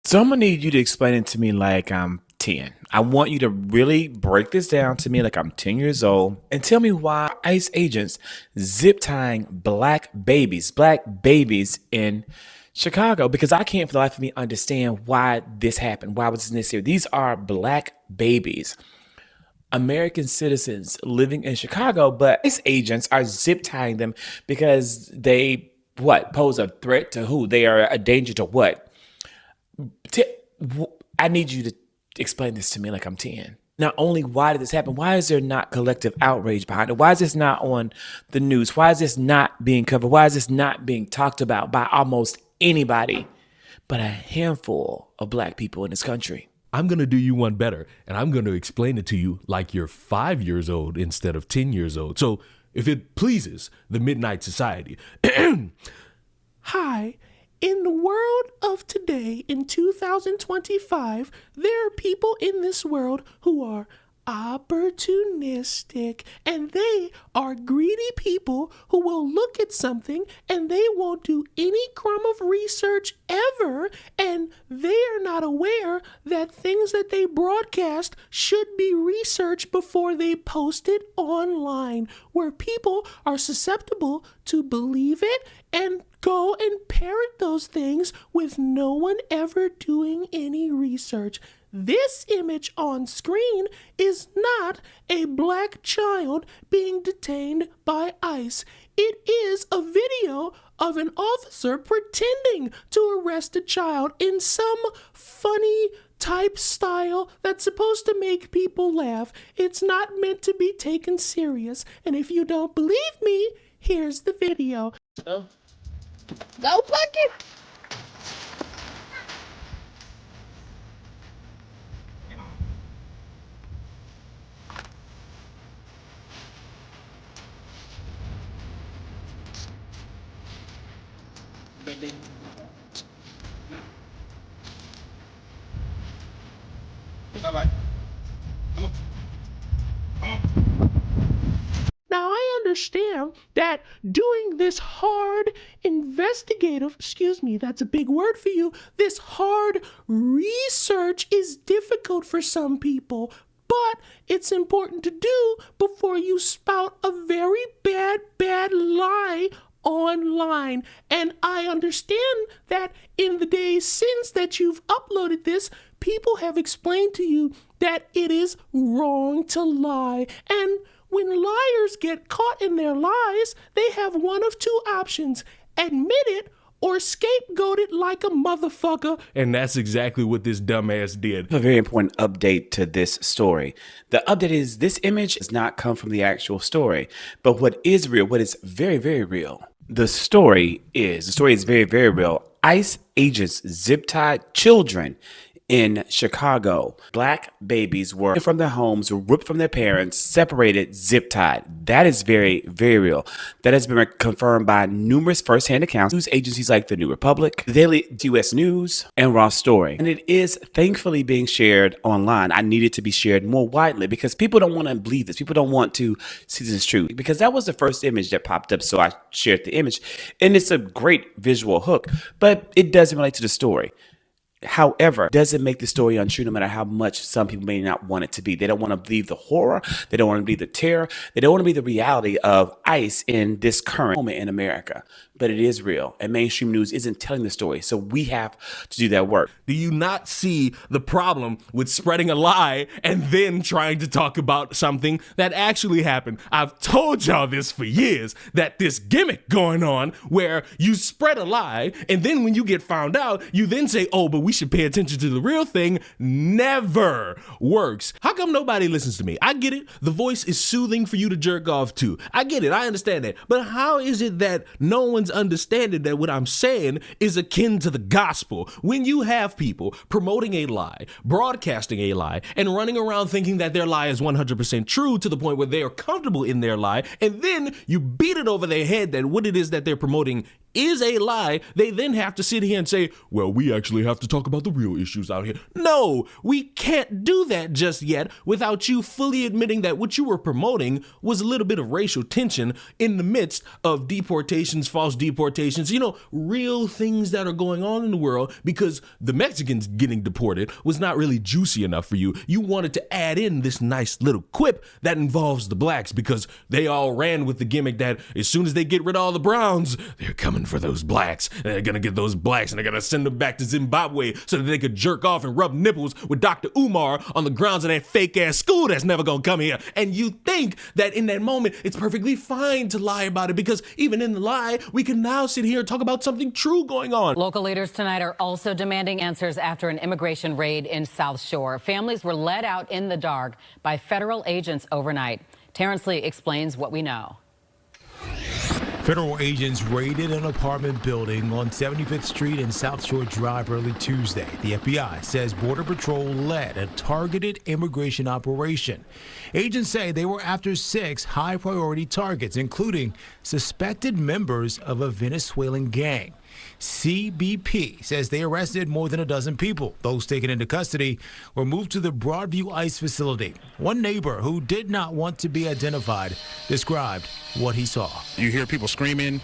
So I'm gonna need you to explain it to me like I'm 10. I want you to really break this down to me like I'm 10 years old and tell me why ICE agents zip tying black babies in Chicago, because I can't for the life of me understand why this happened. Why was this necessary? These are black babies, American citizens living in Chicago, but ICE agents are zip tying them because they pose a threat to who? They are a danger to what? T- I need you to explain this to me like I'm 10. Not only why did this happen, why is there not collective outrage behind it? Why is this not on the news? Why is this not being covered? Why is this not being talked about by almost anybody but a handful of black people in this country? I'm going to do you one better, and I'm going to explain it to you like you're 5 years old instead of 10 years old. So if it pleases the Midnight Society. Hi. In the world of today, in 2025, there are people in this world who are opportunistic, and they are greedy people who will look at something and they won't do any crumb of research ever, and they are not aware that things that they broadcast should be researched before they post it online, where people are susceptible to believe it and go and parrot those things with no one ever doing any research. This image on screen is not a black child being detained by ICE. It is a video of an officer pretending to arrest a child in some funny type style that's supposed to make people laugh. It's not meant to be taken serious. And if you don't believe me, here's the video. Go pluck it. Bye-bye. Now, I understand that doing this hard investigative, that's a big word for you, this hard research is difficult for some people, but it's important to do before you spout a very bad lie online. And I understand that in the days since that you've uploaded this, people have explained to you that it is wrong to lie. And when liars get caught in their lies, they have one of two options: admit it or scapegoat it like a motherfucker. And that's exactly what this dumbass did. A very important update to this story. The update is this image does not come from the actual story, but what is real, what is very real. The story is very real. ICE agents zip-tied children in Chicago. Black babies were from their homes, ripped from their parents, separated, zip-tied. That is very real. That has been confirmed by numerous first-hand accounts, news agencies like the New Republic, the Daily US News, and Raw Story. And it is thankfully being shared online. I need it to be shared more widely because people don't want to believe this. People don't want to see this as true, because that was the first image that popped up, so I shared the image. And it's a great visual hook, but it doesn't relate to the story. However, it doesn't make the story untrue no matter how much some people may not want it to be. They don't want to believe the horror. They don't want to believe the terror. They don't want to be the reality of ICE in this current moment in America. But it is real, and mainstream news isn't telling the story, so we have to do that work. Do you not see the problem with spreading a lie and then trying to talk about something that actually happened? I've told y'all this for years, that this gimmick going on where you spread a lie and then when you get found out, you then say, oh, but we should pay attention to the real thing, never works. How come nobody listens to me? I get it. The voice is soothing for you to jerk off to. I get it. I understand that. But how is it that no one's understanding that what I'm saying is akin to the gospel when you have people promoting a lie, broadcasting a lie, and running around thinking that their lie is 100% true to the point where they are comfortable in their lie, and then you beat it over their head that what it is that they're promoting is a lie, they then have to sit here and say, well, we actually have to talk about the real issues out here. No, we can't do that just yet without you fully admitting that what you were promoting was a little bit of racial tension in the midst of deportations, false deportations, real things that are going on in the world, because the Mexicans getting deported was not really juicy enough for you. You wanted to add in this nice little quip that involves the blacks because they all ran with the gimmick that as soon as they get rid of all the browns, they're coming for those blacks. And they're gonna get those blacks and they're gonna send them back to Zimbabwe so that they could jerk off and rub nipples with Dr. Umar on the grounds of that fake ass school that's never gonna come here. And you think that in that moment it's perfectly fine to lie about it, because even in the lie, we can now sit here and talk about something true going on. Local leaders tonight are also demanding answers after an immigration raid in South Shore. Families were led out in the dark by federal agents overnight. Terrence Lee explains what we know. Federal agents raided an apartment building on 75th Street and South Shore Drive early Tuesday. The FBI says Border Patrol led a targeted immigration operation. Agents say they were after 6 high-priority targets, including suspected members of a Venezuelan gang. CBP says they arrested more than a dozen people. Those taken into custody were moved to the Broadview ICE facility. One neighbor who did not want to be identified described what he saw. You hear people screaming,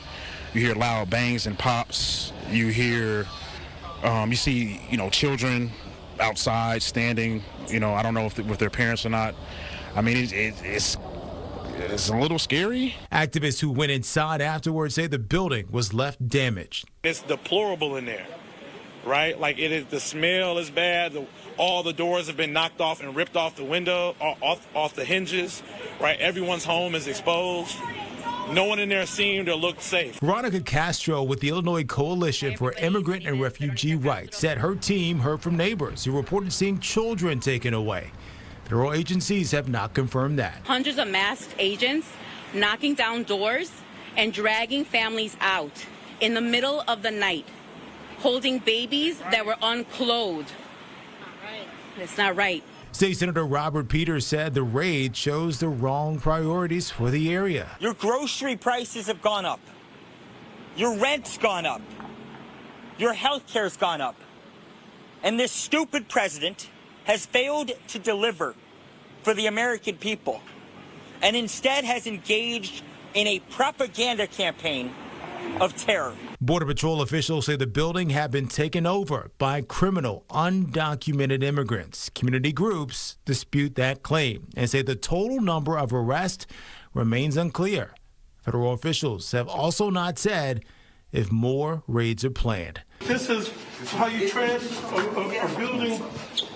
you hear loud bangs and pops, you hear, you see, children outside standing, I don't know if with their parents or not. I mean, it's a little scary. Activists who went inside afterwards say the building was left damaged. It's deplorable in there, right? Like the smell is bad. All the doors have been knocked off and ripped off the window, off the hinges, right? Everyone's home is exposed. No one in there seemed or looked safe. Veronica Castro with the Illinois Coalition for Immigrant and Refugee Rights said her team heard from neighbors who reported seeing children taken away. Federal agencies have not confirmed that. Hundreds of masked agents knocking down doors and dragging families out in the middle of the night, holding babies that were unclothed. It's not right. State Senator Robert Peters said the raid shows the wrong priorities for the area. Your grocery prices have gone up. Your rent's gone up. Your health care's gone up. And this stupid president has failed to deliver for the American people and instead has engaged in a propaganda campaign of terror. Border Patrol officials say the building had been taken over by criminal, undocumented immigrants. Community groups dispute that claim and say the total number of arrests remains unclear. Federal officials have also not said if more raids are planned. This is how you trash a building.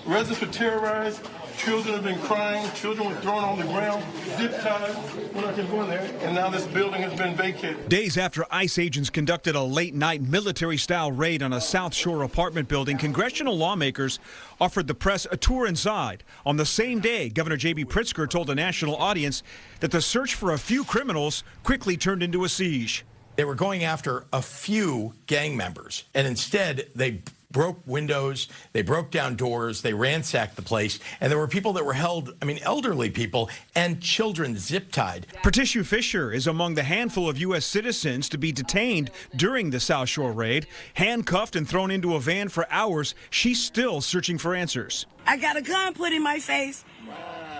Residents were terrorized. Children have been crying. Children were thrown on the ground, zip tied. We're not going to go in there. And now this building has been vacated. Days after ICE agents conducted a late-night military-style raid on a South Shore apartment building, congressional lawmakers offered the press a tour inside. On the same day, Governor J.B. Pritzker told a national audience that the search for a few criminals quickly turned into a siege. They were going after a few gang members, and instead they broke windows, they broke down doors, they ransacked the place, and there were people that were held, elderly people and children zip-tied. Patricia Fisher is among the handful of U.S. citizens to be detained during the South Shore raid. Handcuffed and thrown into a van for hours, she's still searching for answers. I got a gun put in my face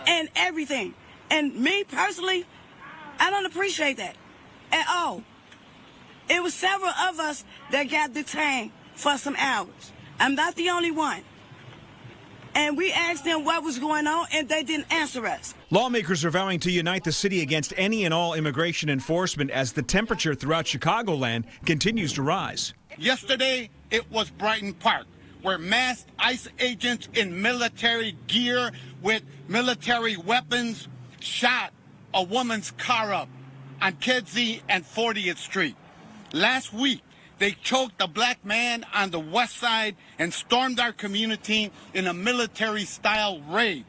and everything. And me personally, I don't appreciate that at all. It was several of us that got detained for some hours. I'm not the only one. And we asked them what was going on, and they didn't answer us. Lawmakers are vowing to unite the city against any and all immigration enforcement as the temperature throughout Chicagoland continues to rise. Yesterday, it was Brighton Park, where masked ICE agents in military gear with military weapons shot a woman's car up on Kedzie and 40th Street. Last week, they choked a black man on the west side and stormed our community in a military-style raid.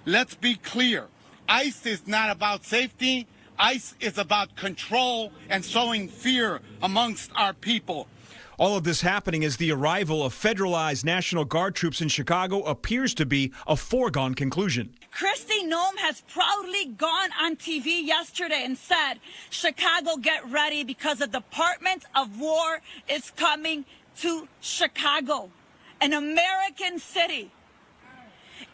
Let's be clear. ICE is not about safety. ICE is about control and sowing fear amongst our people. All of this happening as the arrival of federalized National Guard troops in Chicago appears to be a foregone conclusion. Kristi Noem has proudly gone on TV yesterday and said, Chicago, get ready because the Department of War is coming to Chicago, an American city.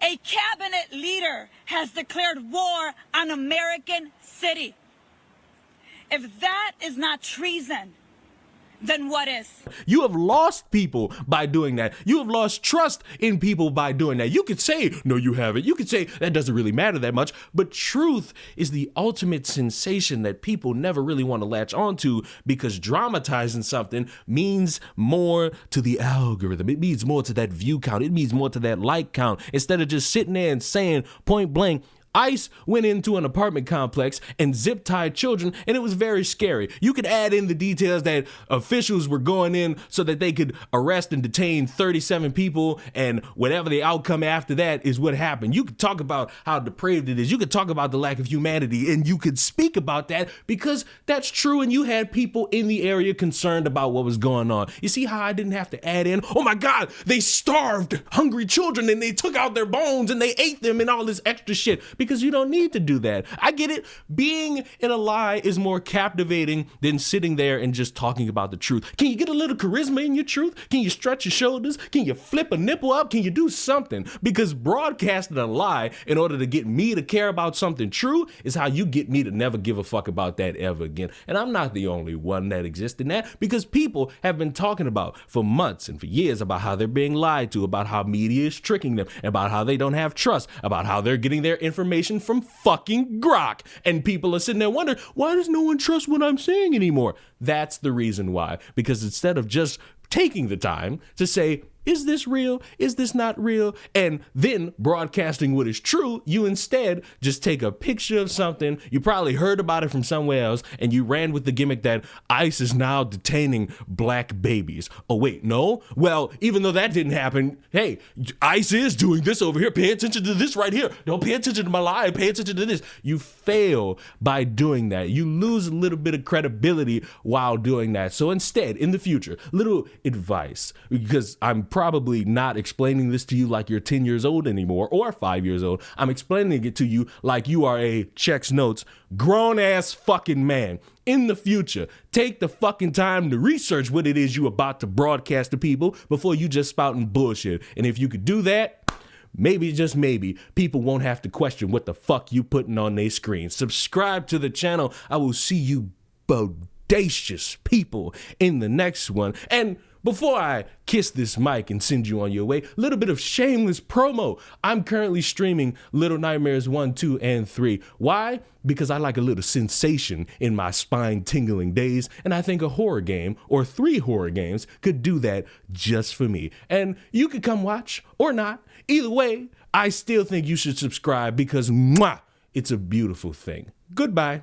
A cabinet leader has declared war on American city. If that is not treason, then what is? You have lost people by doing that. You have lost trust in people by doing that. You could say, no, you haven't. You could say, that doesn't really matter that much. But truth is the ultimate sensation that people never really want to latch onto, because dramatizing something means more to the algorithm. It means more to that view count. It means more to that like count. Instead of just sitting there and saying point blank, ICE went into an apartment complex and zip-tied children, and it was very scary. You could add in the details that officials were going in so that they could arrest and detain 37 people, and whatever the outcome after that is what happened. You could talk about how depraved it is. You could talk about the lack of humanity, and you could speak about that because that's true, and you had people in the area concerned about what was going on. You see how I didn't have to add in, oh my God, they starved hungry children, and they took out their bones, and they ate them, and all this extra shit. Because you don't need to do that. I get it. Being in a lie is more captivating than sitting there and just talking about the truth. Can you get a little charisma in your truth? Can you stretch your shoulders? Can you flip a nipple up? Can you do something? Because broadcasting a lie in order to get me to care about something true is how you get me to never give a fuck about that ever again. And I'm not the only one that exists in that, because people have been talking about for months and for years about how they're being lied to, about how media is tricking them, about how they don't have trust, about how they're getting their information from fucking Grok. And people are sitting there wondering, why does no one trust what I'm saying anymore? That's the reason why. Because instead of just taking the time to say, is this real? Is this not real? And then broadcasting what is true, you instead just take a picture of something. You probably heard about it from somewhere else, and you ran with the gimmick that ICE is now detaining black babies. Oh, wait, no? Well, even though that didn't happen, hey, ICE is doing this over here. Pay attention to this right here. Don't pay attention to my lie. Pay attention to this. You fail by doing that. You lose a little bit of credibility while doing that. So instead, in the future, little advice, because I'm probably not explaining this to you like you're 10 years old anymore or 5 years old. I'm explaining it to you like you are a checks notes grown ass fucking man. In the future, take the fucking time to research what it is you about to broadcast to people before you just spouting bullshit. And if you could do that, maybe, just maybe, people won't have to question what the fuck you putting on their screen. Subscribe to the channel. I will see you bodacious people in the next one. And before I kiss this mic and send you on your way, a little bit of shameless promo. I'm currently streaming Little Nightmares 1, 2, and 3. Why? Because I like a little sensation in my spine-tingling days, and I think a horror game, or 3 horror games, could do that just for me. And you could come watch, or not. Either way, I still think you should subscribe because, mwah, it's a beautiful thing. Goodbye.